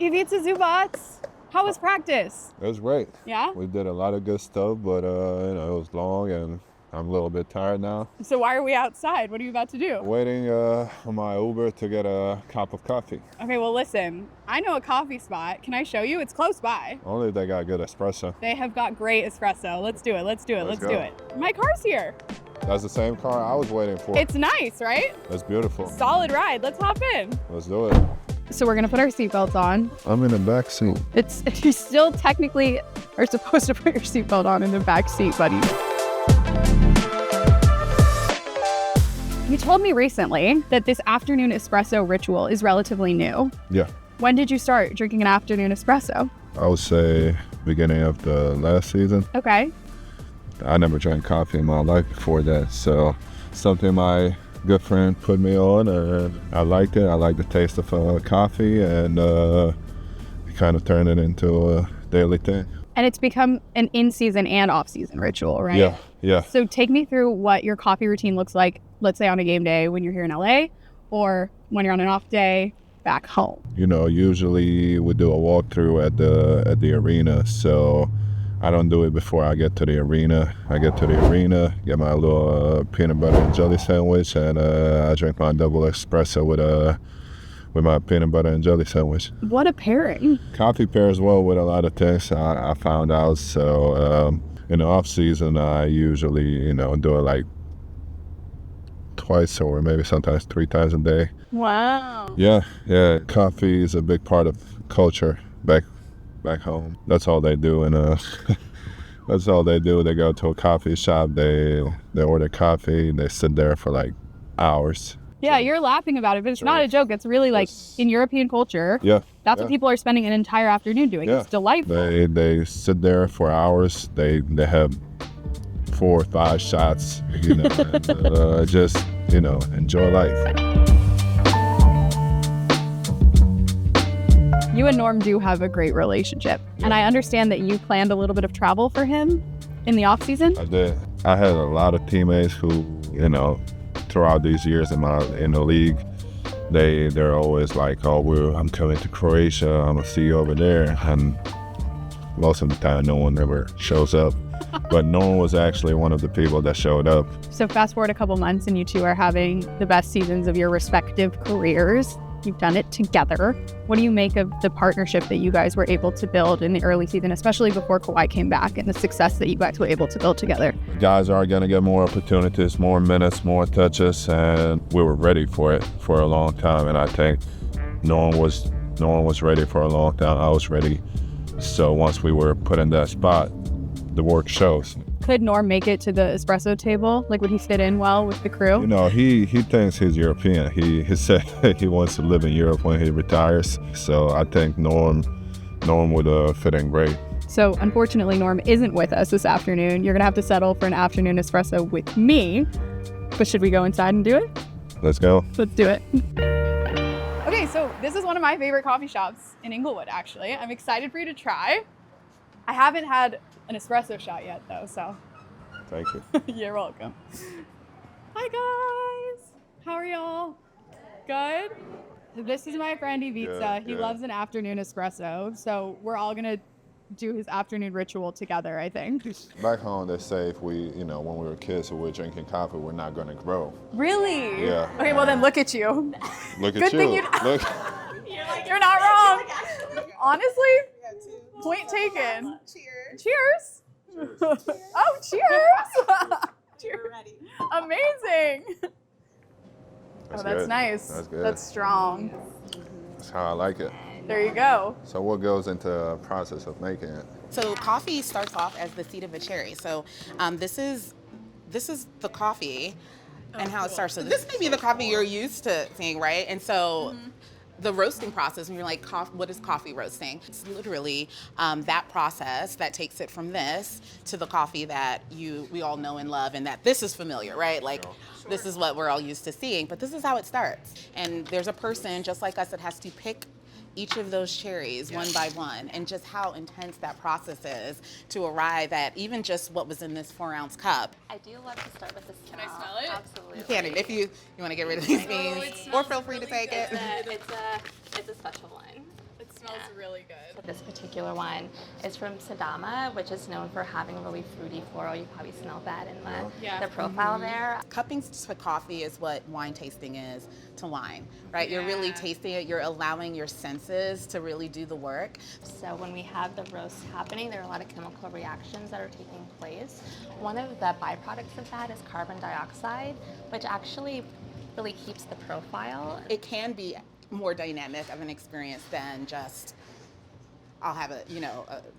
Ivica Zubac, how was practice? It was great. Yeah? We did a lot of good stuff, but it was long and I'm a little bit tired now. So why are we outside? What are you about to do? Waiting on my Uber to get a cup of coffee. Okay, well listen, I know a coffee spot. Can I show you? It's close by. Only if they got good espresso. They have got great espresso. Let's do it. Let's do Let's do go. it. My car's here. That's the same car I was waiting for. It's nice, right? It's beautiful. Solid ride. Let's hop in. Let's do it. So we're gonna put our seatbelts on. I'm in the back seat. You still technically are supposed to put your seatbelt on in the back seat, buddy. You told me recently that this afternoon espresso ritual is relatively new. Yeah. When did you start drinking an afternoon espresso? I would say beginning of the last season. Okay. I never drank coffee in my life before that, so something my good friend put me on, and I liked it. I liked the taste of coffee, and it kind of turned it into a daily thing. And it's become an in-season and off-season ritual, right? Yeah. So take me through what your coffee routine looks like, let's say on a game day when you're here in LA, or when you're on an off day back home. You know, usually we do a walkthrough at the arena, so I don't do it before I get to the arena. I get to the arena, get my little peanut butter and jelly sandwich, and I drink my double espresso with my peanut butter and jelly sandwich. What a pairing. Coffee pairs well with a lot of things, I found out. So in the off season, I usually, do it like twice or maybe sometimes 3 times a day. Wow. Yeah. Coffee is a big part of culture back home. That's all they do, and that's all they do. They go to a coffee shop, they order coffee, they sit there for like hours. Yeah, you're laughing about it, but it's not a joke. It's really like in European culture. Yeah. That's what people are spending an entire afternoon doing. Yeah. It's delightful. They sit there for hours. They have 4 or 5 shots, and just enjoy life. You and Norm do have a great relationship. Yeah. And I understand that you planned a little bit of travel for him in the off season. I did. I had a lot of teammates who, throughout these years in the league, they're always like, I'm coming to Croatia, I'm gonna see you over there. And most of the time no one ever shows up. But Norm was actually one of the people that showed up. So fast forward a couple months and you two are having the best seasons of your respective careers. You've done it together. What do you make of the partnership that you guys were able to build in the early season, especially before Kawhi came back, and the success that you guys were able to build together? Guys are going to get more opportunities, more minutes, more touches, and we were ready for it for a long time. And I think Norm was ready for a long time. I was ready. So once we were put in that spot, the work shows. Could Norm make it to the espresso table? Like, would he fit in well with the crew? He thinks he's European. He said he wants to live in Europe when he retires. So I think Norm would fit in great. So unfortunately, Norm isn't with us this afternoon. You're gonna have to settle for an afternoon espresso with me. But should we go inside and do it? Let's go. Let's do it. Okay, so this is one of my favorite coffee shops in Inglewood, actually. I'm excited for you to try. I haven't had an espresso shot yet, though, so. Thank you. You're welcome. Hi, guys. How are y'all? Good? This is my friend Ivica. He loves an afternoon espresso, so we're all going to do his afternoon ritual together, I think. Back home, they say if we, when we were kids and we were drinking coffee, we're not going to grow. Really? Yeah. Okay, well then look at you. Look Good at thing you. Look. You're not wrong. Honestly, point taken. Cheers. Oh, cheers. Cheers. Ready. Amazing. That's good. Nice. That's good. That's strong. That's how I like it. There you go. So what goes into the process of making it? So coffee starts off as the seed of a cherry. So this is the coffee and how it starts. So this may be the coffee you're used to seeing, right? And so the roasting process, when you're like, what is coffee roasting? It's literally that process that takes it from this to the coffee that we all know and love, and that this is familiar, right? Like, this is what we're all used to seeing, but this is how it starts. And there's a person just like us that has to pick each of those cherries one by one, and just how intense that process is to arrive at even just what was in this 4-ounce cup. I do love to start with the smell. Can I smell it? Absolutely. You can, and if you want to get rid of these beans, or feel free to take it. It's a special one. It smells smells really good. This particular one is from Sadama, which is known for having really fruity floral. You probably smell that in the profile there. Cupping to coffee is what wine tasting is to wine, right? You're really tasting it, you're allowing your senses to really do the work. So when we have the roast happening, there are a lot of chemical reactions that are taking place. One of the byproducts of that is carbon dioxide, which actually really keeps the profile. It can be more dynamic of an experience than just I'll have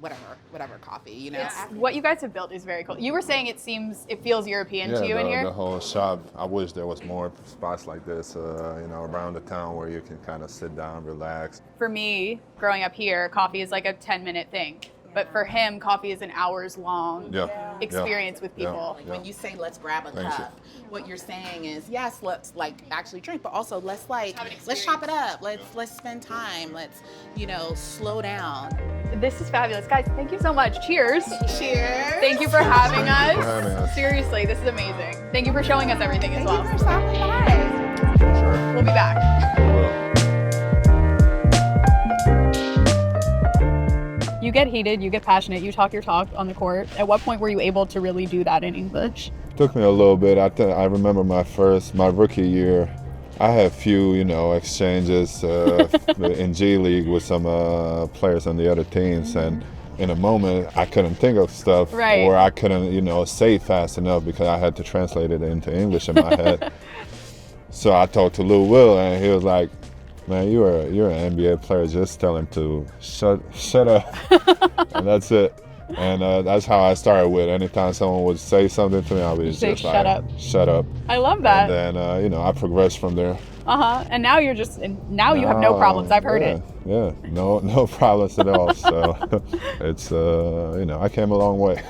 whatever coffee, What you guys have built is very cool. You were saying it feels European to you in here? The whole shop. I wish there was more spots like this, around the town where you can kind of sit down, relax. For me, growing up here, coffee is like a 10-minute thing. But for him, coffee is an hours-long experience with people. Like when you say, let's grab a cup, what you're saying is, yes, let's actually drink, but also let's chop it up. Let's spend time. Let's, slow down. This is fabulous. Guys, thank you so much. Cheers. Cheers. Thank you for having us. for having us. Seriously, this is amazing. Thank you for showing us everything as well. Thank you for stopping by. Sure. We'll be back. You get heated, you get passionate, you talk your talk on the court. At what point were you able to really do that in English? Took me a little bit. I remember my rookie year, I had a few, exchanges in G League with some players on the other teams, and in a moment I couldn't think of stuff, or I couldn't, say it fast enough because I had to translate it into English in my head. So I talked to Lou Will, and he was like, "Man, you're an NBA player. Just tell him to shut up," and that's it. And that's how I started with. Anytime someone would say something to me, I would just shut up. Shut up. I love that. And then I progressed from there. And now you have no problems. I've heard it. Yeah, no problems at all. So it's I came a long way.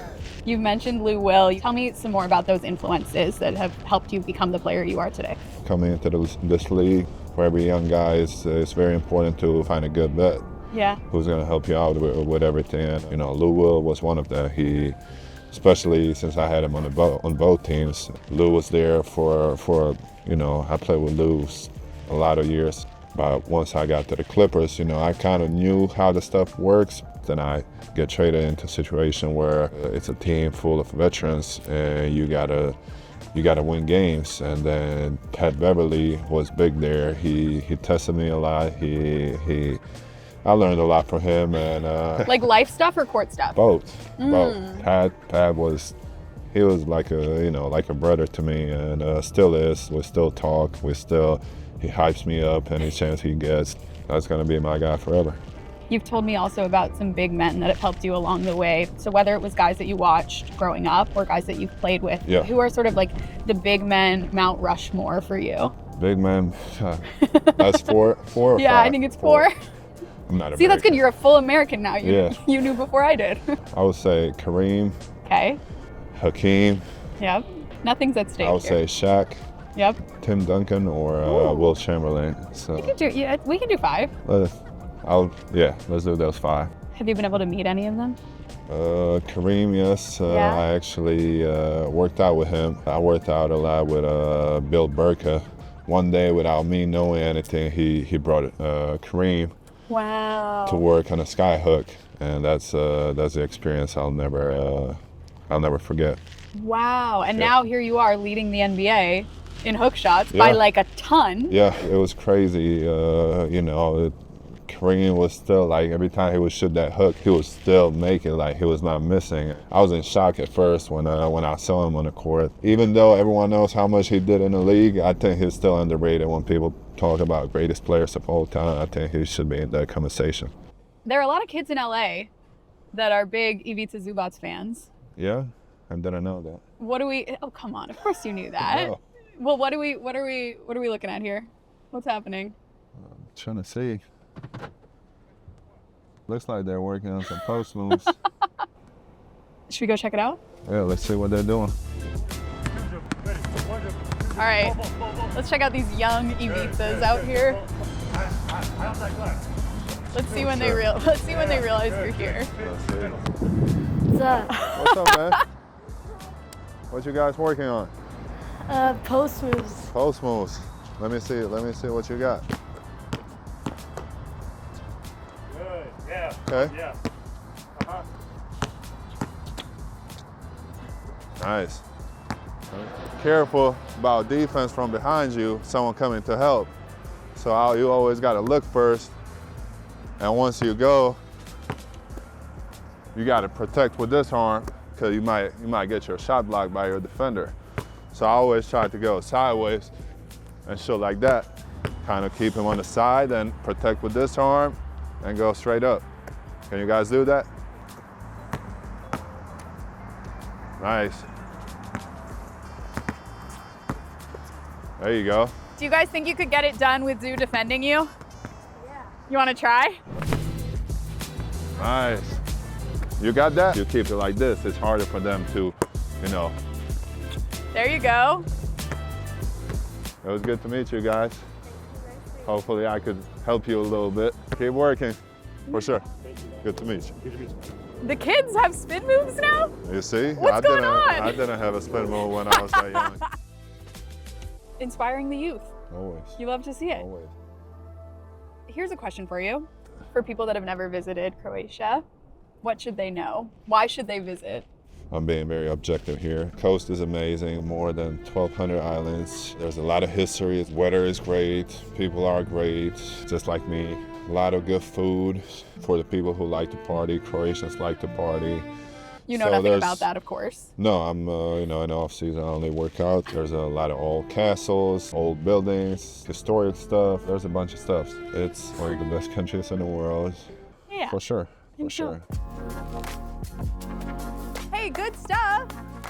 You've mentioned Lou Will. Tell me some more about those influences that have helped you become the player you are today. Coming into this league, for every young guy, it's very important to find a good vet. Yeah. Who's going to help you out with everything. And, Lou Will was one of them. He, especially since I had him on both teams, Lou was there for I played with Lou a lot of years. But once I got to the Clippers, I kind of knew how the stuff works. Then I get traded into a situation where it's a team full of veterans and you gotta win games. And then Pat Beverly was big there. He tested me a lot. I learned a lot from him, and like life stuff or court stuff? Both. Pat was like a brother to me, and still is. We still talk. He hypes me up any chance he gets. That's gonna be my guy forever. You've told me also about some big men that have helped you along the way. So whether it was guys that you watched growing up or guys that you've played with, who are sort of like the big men Mount Rushmore for you? Big men, that's four or yeah, five? I think it's four. I'm not See, that's good. You're a full American now. You knew before I did. I would say Kareem. Okay. Hakeem. Yep. Nothing's at stake. I would say Shaq. Yep. Tim Duncan or Will Chamberlain. So we can do five. Let's do those five. Have you been able to meet any of them? Kareem, yes. I actually worked out with him. I worked out a lot with Bill Burka. One day, without me knowing anything, he brought Kareem to work on a sky hook, and that's the experience I'll never forget. Wow! And now here you are leading the NBA in hook shots by like a ton. Yeah, it was crazy. Kareem was still like, every time he would shoot that hook, he would still make it, like he was not missing. I was in shock at first when I saw him on the court. Even though everyone knows how much he did in the league, I think he's still underrated. When people talk about greatest players of all time, I think he should be in that conversation. There are a lot of kids in LA that are big Ivica Zubac fans. Yeah, I didn't know that. Oh, come on, of course you knew that. No. Well, what are we looking at here? What's happening? I'm trying to see. Looks like they're working on some post moves. Should we go check it out? Yeah, let's see what they're doing. All right, let's check out these young Ivicas out here. Let's see when they realize you're here. What's up? What's up, man? What you guys working on? Post moves. Post moves. Let me see what you got. Yeah. Okay. Yeah. Nice. Careful about defense from behind you, someone coming to help. So you always got to look first. And once you go, you got to protect with this arm because you might get your shot blocked by your defender. So I always try to go sideways and shoot like that. Kind of keep him on the side and protect with this arm and go straight up. Can you guys do that? Nice. There you go. Do you guys think you could get it done with Zoo defending you? Yeah. You want to try? Nice. You got that? You keep it like this. It's harder for them to, you know. There you go. It was good to meet you guys. Hopefully I could help you a little bit. Keep working, for sure. Good to meet you. The kids have spin moves now? You see? What's going on? I didn't have a spin move when I was that young. Inspiring the youth. Always. You love to see it. Always. Here's a question for you. For people that have never visited Croatia, what should they know? Why should they visit? I'm being very objective here. Coast is amazing, more than 1,200 islands. There's a lot of history. Weather is great. People are great, just like me. A lot of good food for the people who like to party. Croatians like to party. You know nothing about that, of course. No, I'm, in off season, I only work out. There's a lot of old castles, old buildings, historic stuff. There's a bunch of stuff. It's one of the best countries in the world. Yeah. For sure, for sure. Hey, good stuff.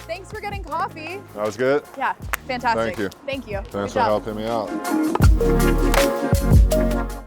Thanks for getting coffee. That was good? Yeah, fantastic. Thank you. Thank you. Thanks Good for job. helping me out.